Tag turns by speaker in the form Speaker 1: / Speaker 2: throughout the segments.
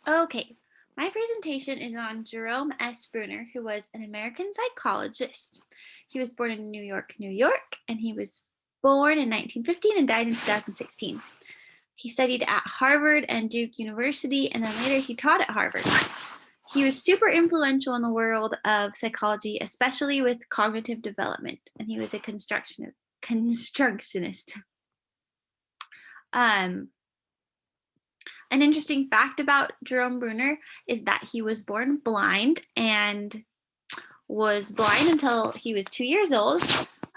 Speaker 1: Okay, my presentation is on Jerome S Bruner, who was an American psychologist. He was born in New York, New York, and he was born in 1915 and died in 2016. He studied at Harvard and Duke University, and then later he taught at Harvard. He was super influential in the world of psychology, especially with cognitive development, and he was a constructionist. Um, An interesting fact about Jerome Bruner is that he was born blind and was blind until he was 2 years old.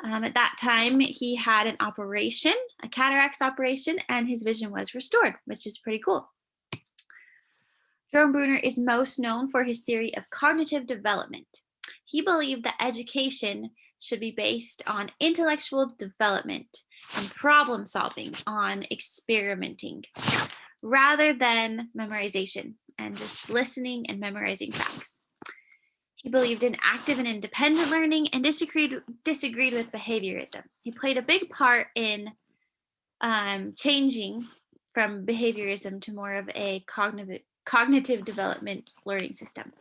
Speaker 1: At that time, he had an operation, a cataracts operation, and his vision was restored, which is pretty cool. Jerome Bruner is most known for his theory of cognitive development. He believed that education should be based on intellectual development and problem solving, on experimenting, rather than memorization and just listening and memorizing facts. He believed in active and independent learning and disagreed with behaviorism. He played a big part in changing from behaviorism to more of a cognitive development learning system.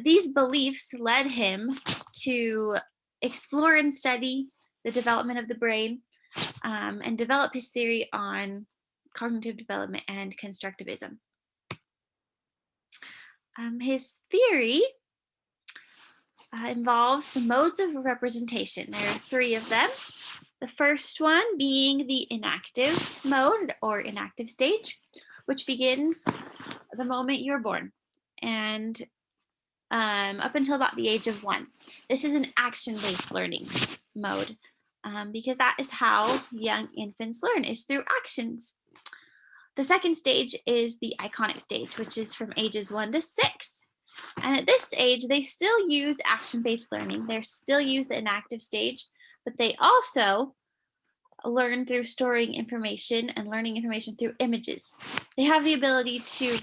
Speaker 1: These beliefs led him to explore and study the development of the brain and develop his theory on cognitive development and constructivism. His theory involves the modes of representation. There are three of them. The first one being the inactive mode or inactive stage, which begins the moment you're born and up until about the age of 1. This is an action-based learning mode because that is how young infants learn, is through actions. The second stage is the iconic stage, which is from ages 1 to 6. And at this age, they still use action-based learning. They still use the inactive stage, but they also learn through storing information and learning information through images. They have the ability to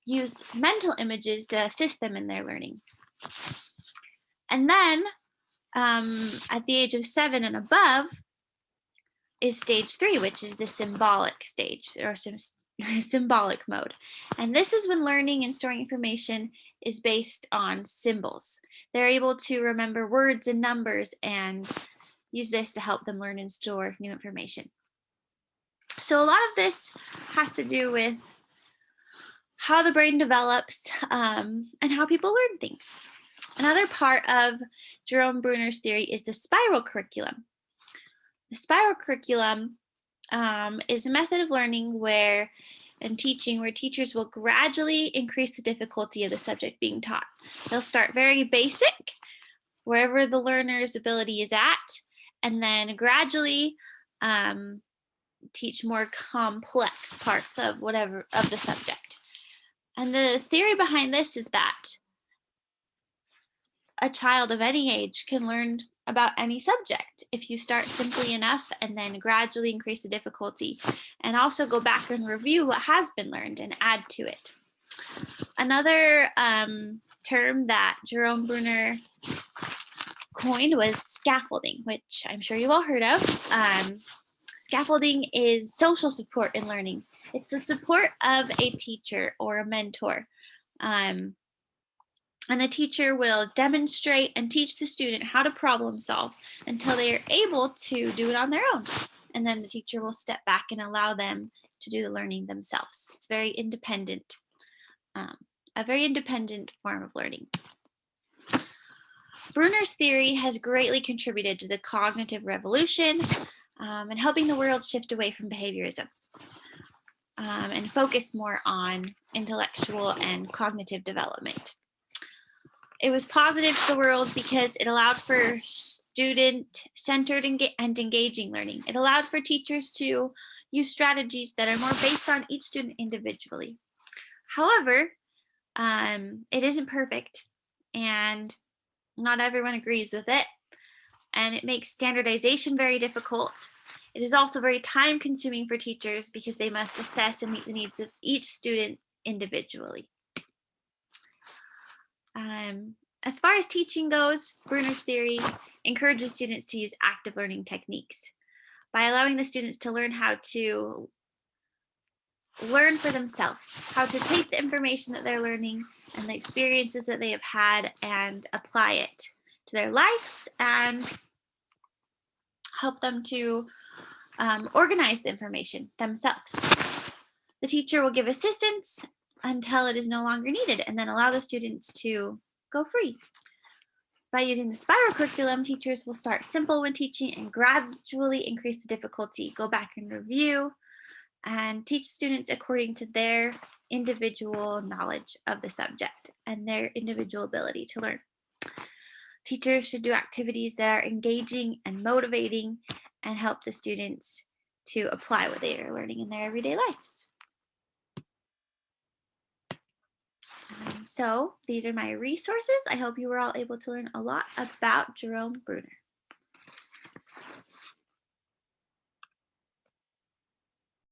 Speaker 1: use mental images to assist them in their learning. And then at the age of 7 and above is stage 3, which is the symbolic stage or symbolic mode. And this is when learning and storing information is based on symbols. They're able to remember words and numbers and use this to help them learn and store new information. So a lot of this has to do with how the brain develops and how people learn things. Another part of Jerome Bruner's theory is the spiral curriculum. The spiral curriculum is a method of learning and teaching where teachers will gradually increase the difficulty of the subject being taught. They'll start very basic, wherever the learner's ability is at, and then gradually teach more complex parts of the subject. And the theory behind this is that a child of any age can learn about any subject if you start simply enough and then gradually increase the difficulty, and also go back and review what has been learned and add to it. Another term that Jerome Bruner coined was scaffolding, which I'm sure you've all heard of. Scaffolding is social support in learning. It's the support of a teacher or a mentor. And the teacher will demonstrate and teach the student how to problem solve until they are able to do it on their own. And then the teacher will step back and allow them to do the learning themselves. It's very independent, a very independent form of learning. Bruner's theory has greatly contributed to the cognitive revolution and helping the world shift away from behaviorism and focus more on intellectual and cognitive development. It was positive to the world because it allowed for student-centered and engaging learning. It allowed for teachers to use strategies that are more based on each student individually. However, it isn't perfect, and not everyone agrees with it, and it makes standardization very difficult. It is also very time-consuming for teachers because they must assess and meet the needs of each student individually. As far as teaching goes, Bruner's theory encourages students to use active learning techniques by allowing the students to learn how to learn for themselves, how to take the information that they're learning and the experiences that they have had and apply it to their lives and help them to organize the information themselves. The teacher will give assistance until it is no longer needed and then allow the students to go free. By using the spiral curriculum, teachers will start simple when teaching and gradually increase the difficulty, go back and review, and teach students according to their individual knowledge of the subject and their individual ability to learn. Teachers should do activities that are engaging and motivating and help the students to apply what they are learning in their everyday lives. So these are my resources. I hope you were all able to learn a lot about Jerome Bruner.